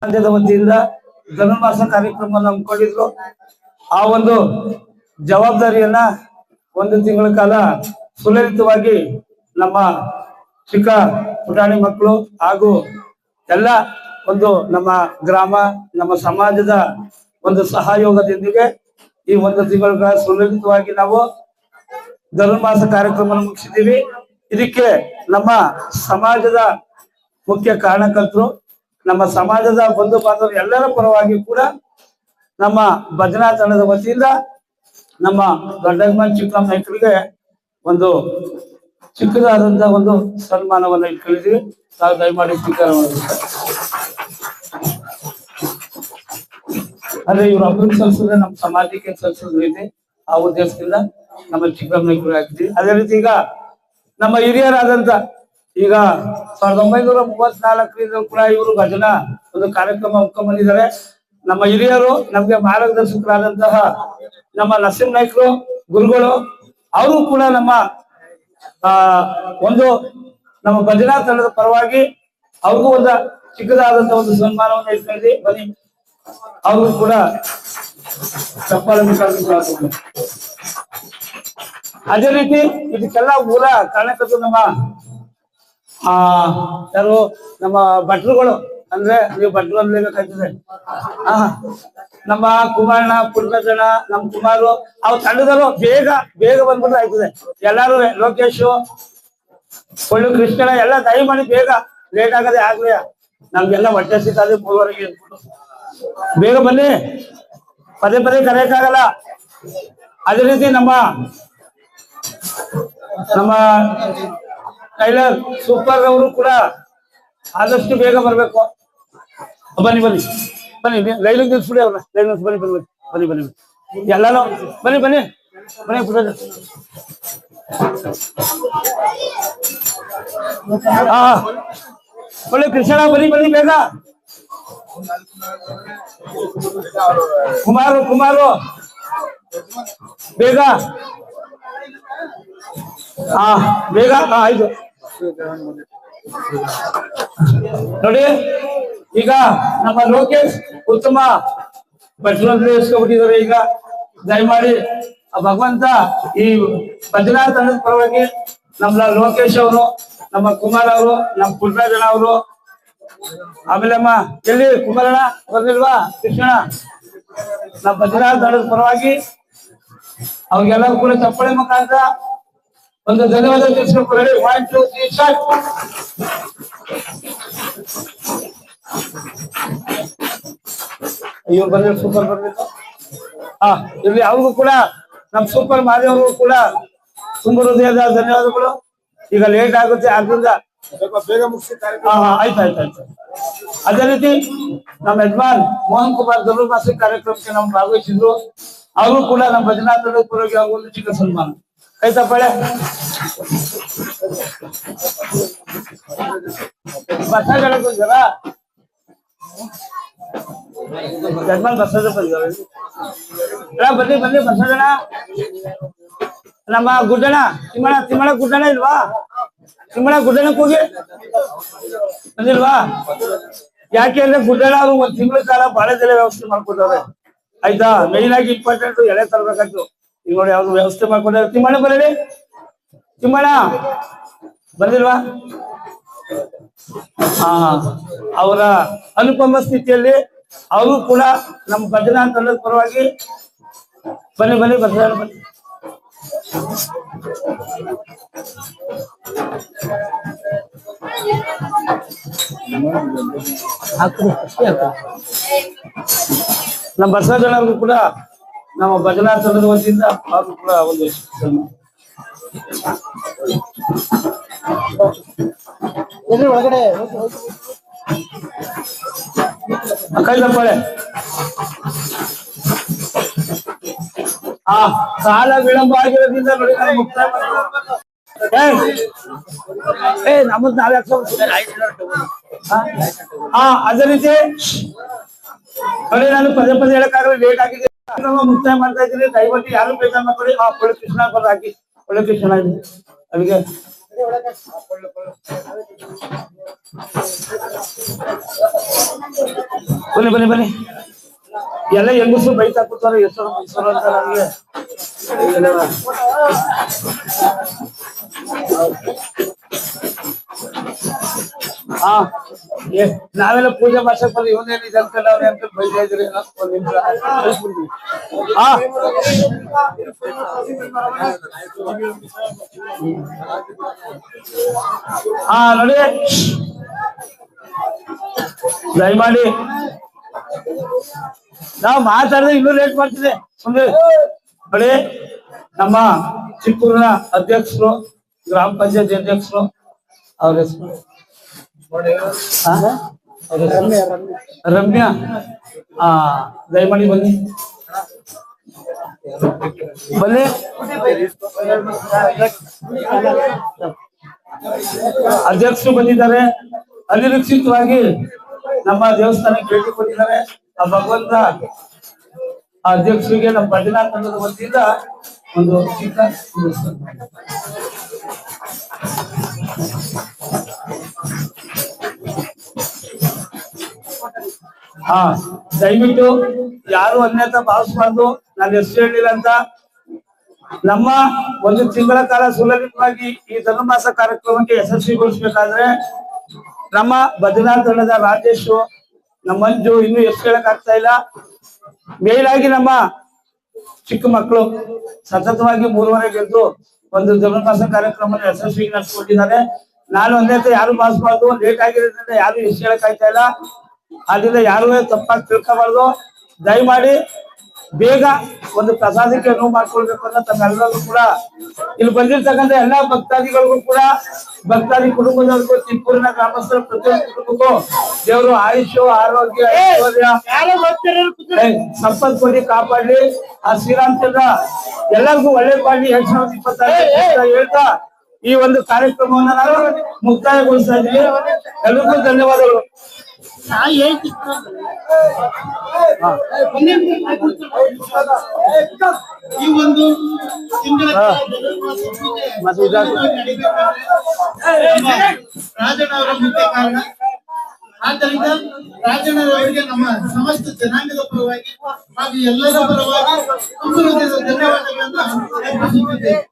ಸಮಾಜದ ವತಿಯಿಂದ ಧನುರ್ಮಾಸ ಕಾರ್ಯಕ್ರಮ ಹಮ್ಮಿಕೊಂಡಿದ್ರು. ಆ ಒಂದು ಜವಾಬ್ದಾರಿಯನ್ನ ಒಂದು ತಿಂಗಳ ಕಾಲ ಸುಲಲಿತವಾಗಿ ನಮ್ಮ ಚಿಕ್ಕ ಪುಟಾಣಿ ಮಕ್ಕಳು ಹಾಗೂ ಎಲ್ಲ ಒಂದು ನಮ್ಮ ಗ್ರಾಮ ನಮ್ಮ ಸಮಾಜದ ಒಂದು ಸಹಯೋಗದೊಂದಿಗೆ ಈ ಒಂದು ತಿಂಗಳ ಕಾಲ ಸುಲಲಿತವಾಗಿ ನಾವು ಧನುರ್ಮಾಸ ಕಾರ್ಯಕ್ರಮ ಮುಗಿಸಿದ್ದೀವಿ. ಇದಕ್ಕೆ ನಮ್ಮ ಸಮಾಜದ ಮುಖ್ಯ ಕಾರಣಕರ್ತರು, ನಮ್ಮ ಸಮಾಜದ ಬಂಧು ಬಾಂಧವರು ಎಲ್ಲರ ಪರವಾಗಿ ಕೂಡ ನಮ್ಮ ಭಜನಾ ತಂಡದ ವತಿಯಿಂದ ನಮ್ಮ ದೊಡ್ಡಮ್ಮನ್ ಚಿಕ್ಕಮ್ಮ ನಾಯಕರಿಗೆ ಒಂದು ಚಿಕ್ಕದಾದಂತಹ ಒಂದು ಸನ್ಮಾನವನ್ನ ಇಟ್ಕೊಂಡಿದ್ದೀವಿ. ತಾವು ದಯಮಾಡಿ ಸ್ವೀಕಾರ ಮಾಡಬೇಕು. ಅಂದ್ರೆ ಇವ್ರು ಅಭಿವೃದ್ಧಿ ಸಲ್ಲಿಸಿದ್ರೆ ನಮ್ಮ ಸಮಾಜಕ್ಕೆ ಸಲ್ಲಿಸೋದು ಇದೆ. ಆ ಉದ್ದೇಶದಿಂದ ನಮ್ಮ ಚಿಕ್ಕಮ್ಮ ನಾಯಕರು ಹಾಕಿದ್ವಿ. ಅದೇ ರೀತಿ ಈಗ ನಮ್ಮ ಹಿರಿಯರಾದಂತ ಈಗ 1934ರಿಂದ ಕೂಡ ಇವರು ಭಜನಾ ಒಂದು ಕಾರ್ಯಕ್ರಮ ಹಮ್ಮಿಕೊಂಡಿದ್ದಾರೆ. ನಮ್ಮ ಹಿರಿಯರು ನಮ್ಗೆ ಮಾರ್ಗದರ್ಶಕರಾದಂತಹ ನಮ್ಮ ನರಸಿಂಹ ನಾಯ್ಕರು ಗುರುಗಳು, ಅವರು ಕೂಡ ನಮ್ಮ ಒಂದು ನಮ್ಮ ಭಜನಾ ತಂಡದ ಪರವಾಗಿ ಅವ್ರಿಗೂ ಒಂದು ಚಿಕ್ಕದಾದಂತಹ ಒಂದು ಸನ್ಮಾನವನ್ನು ಇಟ್ಕೊಂಡಿದ್ವಿ. ಬನ್ನಿ, ಅವ್ರಿಗೂ ಕೂಡ ಚಪ್ಪಾಳೆ ಮುಖಾಂತರ. ಅದೇ ರೀತಿ ಇದಕ್ಕೆಲ್ಲ ಮೂಲ ಕಾರಣಕರ್ತರು ನಮ್ಮ ಯಾರು ನಮ್ಮ ಭಟ್ರುಗಳು. ಅಂದ್ರೆ ನೀವು ಭಟ್ರು ಅನ್ಲೇಬೇಕಾಗ್ತದೆ. ನಮ್ಮ ಕುಮಾರಣ್ಣ, ಪುಟ್ಟಜನ, ನಮ್ಮ ಕುಮಾರು, ಅವ್ರ ತಂಡದವರು ಬೇಗ ಬೇಗ ಬಂದ್ಬಿಟ್ರೆ ಆಯ್ತದೆ. ಎಲ್ಲಾರು ಲೋಕೇಶ್, ಕೊಳ್ಳು ಕೃಷ್ಣ ಎಲ್ಲ ದಯಮಾಡಿ ಬೇಗ, ಲೇಟ್ ಆಗದೆ ಆಗ್ಲಿ, ನಮ್ಗೆಲ್ಲ ಹೊಟ್ಟೆ ಸಿಕ್ಕಾದ್ರೆ 3:30ಗೆ ಬೇಗ ಬನ್ನಿ, ಪದೇ ಪದೇ ಕರೆಯಕ್ಕಾಗಲ್ಲ. ಅದೇ ರೀತಿ ನಮ್ಮ ಟೈಲರ್ ಸೂಪರ್ ಅವರು ಕೂಡ ಆದಷ್ಟು ಬೇಗ ಬರ್ಬೇಕು. ಬನ್ನಿ ಬನ್ನಿ ಬನ್ನಿ, ಲೈನಿಗೆ ನಿಲ್ಸ್ಬಿಡಿ ಅವ್ರನ್ನ. ಲೈನ್ ಬನ್ನಿ ಬನ್ನಿ ಬನ್ನಿ ಬನ್ನಿ ಎಲ್ಲಾನು ಬನ್ನಿ ಬನ್ನಿ ಬನ್ನಿ ಪುಟ್ಟ. ಒಳ್ಳೆ ಕೃಷ್ಣ ಬನ್ನಿ ಬನ್ನಿ ಬೇಗ. ಕುಮಾರು ಬೇಗ ಬೇಗ. ಆಯ್ತು ನೋಡಿ, ಈಗ ನಮ್ಮ ಲೋಕೇಶ್ ಉತ್ತಮ ಭಟ್ರಲ್ಲಿ ಇಸ್ಕೊಬಿಟ್ಟಿದ್ದಾರೆ. ಈಗ ದಯಮಾಡಿ ಭಗವಂತ ಈ ಭಜನಾ ತಂಡದ ಪರವಾಗಿ ನಮ್ಮ ಲೋಕೇಶ್ ಅವರು, ನಮ್ಮ ಕುಮಾರ್ ಅವರು, ನಮ್ಮ ಪುಟ್ಟರಾಜಣ್ಣ ಅವರು, ಆಮೇಲೆ ಅಮ್ಮ ಎಲ್ಲಿ ಕುಮಾರಣ್ಣ ಬರ್ಲಿಲ್ವಾ, ಕೃಷ್ಣ, ನಮ್ಮ ಭಜನಾ ತಂಡದ ಪರವಾಗಿ ಅವ್ರಿಗೆಲ್ಲರೂ ಕೂಡ ಚಪ್ಪಳೆ ಮುಖಾಂತರ ಒಂದು ಧನ್ಯವಾದ ತಿಳಿಸ್ಕೊಂಡು 1 2 3 ಸ್ಟಾರ್ಟ್. ಇವ್ರು ಬಂದ್ರೆ ಸೂಪರ್ ಬರ್ಬೇಕು. ಇಲ್ಲಿ ಅವ್ರಿಗೂ ಕೂಡ ನಮ್ ಸೂಪರ್ ಮಾದೇವ್ರಿಗೂ ಕೂಡ ತುಂಬ ಹೃದಯದ ಧನ್ಯವಾದಗಳು. ಈಗ ಲೇಟ್ ಆಗುತ್ತೆ, ಆದ್ರಿಂದ ಬೇಗ ಮುಗಿಸಿ. ಆಯ್ತು. ಅದೇ ರೀತಿ ನಮ್ಮ ಯಜಮಾನ್ ಮೋಹನ್ ಕುಮಾರ್ ಧನುರ್ಮಾಸ ಕಾರ್ಯಕ್ರಮಕ್ಕೆ ನಾವು ಭಾಗವಹಿಸಿದ್ರು. ಅವರು ಕೂಡ ನಮ್ಮ ಭಜನಾ ತಂಡದ ಪರವಾಗಿ ಒಂದು ಚಿಕ್ಕ ಸನ್ಮಾನ. ಕೈ ತಪ್ಪಾಳೆ. ಬಸವಜನ ಬಂದಿದಾರ, ಯಜಮಾನ್ ಬಸವಜನ ಬಂದಿದಾರ. ಬನ್ನಿ ಬನ್ನಿ ಬಸವಜನ. ನಮ್ಮ ಗುಡ್ಡಣ ತಿಮ್ಮಣ ಗುಡ್ಡಣ ಇಲ್ವಾ? ತಿಮ್ಮಣ ಗುಡ್ಡಣಕ್ಕೆ ಹೋಗಿ ಬಂದಿಲ್ವಾ? ಯಾಕೆ ಅಂದ್ರೆ ಗುಡ್ಡಣ ಅವರು 1 ತಿಂಗಳ ಕಾಲ ಬಾಳೆದೆಲೆ ವ್ಯವಸ್ಥೆ ಮಾಡ್ಕೊಟ್ಟವ್ರೆ. ಆಯ್ತಾ, ಮೈನ್ ಆಗಿ ಇಂಪಾರ್ಟೆಂಟ್ ಎಳೆ ತರಬೇಕಾಯ್ತು. ಈಗ ನೋಡಿ ಅವ್ರು ವ್ಯವಸ್ಥೆ ಮಾಡ್ಕೊಂಡ್ರೆ. ತಿಮ್ಮಣ್ಣ ಬರೀ, ತಿಮ್ಮಣ್ಣ ಬಂದಿಲ್ವಾ? ಅವರ ಅನುಪಮ ಸ್ಥಿತಿಯಲ್ಲಿ ಅವರು ಕೂಡ ನಮ್ಮ ಭಜನಾ ತಂಡದ ಪರವಾಗಿ ಬನ್ನಿ ಬನ್ನಿ ಬಸವಣ್ಣ ಬನ್ನಿ. ನಮ್ಮ ಬಸವಣ್ಣವ್ರಿಗೂ ಕೂಡ ನಮ್ಮ ಭಜನಾ ತಂಡದ ವತಿಯಿಂದ ಅವರು ಕೂಡ ಒಂದು ಒಳಗಡೆ ಕೈ ತಪ್ಪಾಳೆ. ಕಾಲ ವಿಳಂಬ ಆಗಿರೋದ್ರಿಂದ ನೋಡಿ ನಾವು ಮುಕ್ತಾಯ ನಮ್ಮದ್ ನಾವ್ಯಾಕೆ ಅದೇ ರೀತಿ ನೋಡಿ, ನಾನು ಪದೇ ಪದೇ ಹೇಳಕ್ಕಾಗಲ್ಲ, ಲೇಟ್ ಆಗಿದೆ, ಮುಕ್ತಾಯ ಮಾಡ್ತಾ ಇದ್ದೀನಿ. ದಯವಿಟ್ಟು ಯಾರು ಬೇಜಾರು ಮಾಡ್ಕೊಳ್ಳಿ. ಒಳ್ಳೆ ಕೃಷ್ಣ ಬರ ಹಾಕಿ, ಒಳ್ಳೆ ಕೃಷ್ಣ ಅದಕ್ಕೆ ಬನ್ನಿ ಬನ್ನಿ ಬನ್ನಿ. ಎಲ್ಲ ಹೆಂಗಸರು ಬೈತಾ ಕೂತಾರ ಹೆಸರು ಮೈಸೂರು ಅಂತ ನನಗೆ. ಹಾ ನಾವೆಲ್ಲ ಪೂಜೆ ಮಾಡ್ಸಕ್ ಬಂದು ಇವನೇನು ಇದು ಅನ್ಕೊಂಡು ಅವ್ರೆ ಅನ್ಕೊಂಡು ಬೈತಾ ಇದ್ರಿ ಒಂದ್ ನಿಮಿಷ. ಹಾ ನೋಡಿ ದಯಮಾಡಿ ನಾವು ಮಾತಾಡಿದ್ರೆ ಇನ್ನೂ ಲೇಟ್ ಮಾಡ್ತಿದೆ ಸುಮ್ಮನೆ ನೋಡಿ. ನಮ್ಮ ಚಿಕ್ಕೂರಿನ ಅಧ್ಯಕ್ಷರು, ಗ್ರಾಮ ಪಂಚಾಯತ್ ಅಧ್ಯಕ್ಷರು, ಅವ್ರ ಹೆಸರು ರಮ್ಯಾ. ದಯಮಾಡಿ ಬನ್ನಿ ಬನ್ನಿ. ಅಧ್ಯಕ್ಷರು ಬಂದಿದ್ದಾರೆ, ಅನಿರೀಕ್ಷಿತವಾಗಿ ನಮ್ಮ ದೇವಸ್ಥಾನಕ್ಕೆ ಭೇಟಿ ಕೊಟ್ಟಿದ್ದಾರೆ. ಆ ಭಗವಂತ ಆ ಅಧ್ಯಕ್ಷರಿಗೆ ನಮ್ಮ ಭಜನಾ ತಂಡದ ವತಿಯಿಂದ ಒಂದು ಚಿಕ್ಕ ದಯವಿಟ್ಟು ಯಾರು ಅನ್ಯತಾ ಭಾವಿಸಬಾರ್ದು. ನಾನು ಎಷ್ಟು ಹೇಳಿಲ್ಲ ಅಂತ. ನಮ್ಮ ಒಂದು ತಿಂಗಳ ಕಾಲ ಸುಲಲಿತವಾಗಿ ಈ ಧನುರ್ಮಾಸ ಕಾರ್ಯಕ್ರಮಕ್ಕೆ ಯಶಸ್ವಿಗೊಳಿಸಬೇಕಾದ್ರೆ ನಮ್ಮ ಭಜನಾ ತಂಡದ ರಾಜೇಶು, ನಮ್ಮ ಮಂಜು, ಇನ್ನು ಎಷ್ಟು ಹೇಳಕ್ ಆಗ್ತಾ ಇಲ್ಲ. ಮೇಲಾಗಿ ನಮ್ಮ ಚಿಕ್ಕ ಮಕ್ಕಳು ಸತತವಾಗಿ 3 ಗೆದ್ದು ಒಂದು ಧನುರ್ಮಾಸ ಕಾರ್ಯಕ್ರಮ ಯಶಸ್ವಿಗೆ ನಡೆಸಿಕೊಂಡಿದ್ದಾರೆ. ನಾನು ಅನ್ಯತೆ ಯಾರು ಭಾವಿಸಬಾರ್ದು. ಲೇಟ್ ಆಗಿರೋದ್ರಿಂದ ಯಾರು ಎಷ್ಟು ಹೇಳಕ್ ಆಗ್ತಾ ಇಲ್ಲ. ಆದ್ರಿಂದ ಯಾರು ತಪ್ಪಾಗಿ ತಿಳ್ಕೋಬಾರ್ದು. ದಯಮಾಡಿ ಬೇಗ ಒಂದು ಪ್ರಸಾದಕ್ಕೆ ನೋವು ಮಾಡ್ಕೊಳ್ಬೇಕು ಅಂತ ತಮ್ಮೆಲ್ಲರಿಗೂ ಕೂಡ, ಇಲ್ಲಿ ಬಂದಿರ್ತಕ್ಕಂಥ ಎಲ್ಲಾ ಭಕ್ತಾದಿಗಳಿಗೂ ಕೂಡ, ಭಕ್ತಾದಿ ಕುಟುಂಬದವರಿಗೂ, ಚಿಕ್ಕೂರಿನ ಗ್ರಾಮಸ್ಥರ ಪ್ರತಿಯೊಂದು ಕುಟುಂಬಕ್ಕೂ ದೇವರು ಆಯುಷ್ಯ, ಆರೋಗ್ಯ, ಸಂಪತ್ ಕೊಡಿ, ಕಾಪಾಡಲಿ. ಆ ಶ್ರೀರಾಮಚಂದ್ರ ಎಲ್ಲರಿಗೂ ಒಳ್ಳೇದು ಮಾಡಿ 2026 ಹೇಳ್ತಾ ಈ ಒಂದು ಕಾರ್ಯಕ್ರಮವನ್ನು ನಾನು ಮುಕ್ತಾಯಗೊಳಿಸ್ತಾ ಇದ್ದೀನಿ. ಎಲ್ಲರಿಗೂ ಧನ್ಯವಾದಗಳು. ಈ ಒಂದು ರಾಜಣ್ಣವರ ಮುಖ್ಯ ಕಾರಣ. ಆದ್ದರಿಂದ ರಾಜಣ್ಣವರಿಗೆ ನಮ್ಮ ಸಮಸ್ತ ಜನಾಂಗದ ಪರವಾಗಿ ಹಾಗೂ ಎಲ್ಲರ ಪರವಾಗಿ ಧನ್ಯವಾದಗಳನ್ನು ಅರ್ಪಿಸುತ್ತಿದ್ದೇವೆ.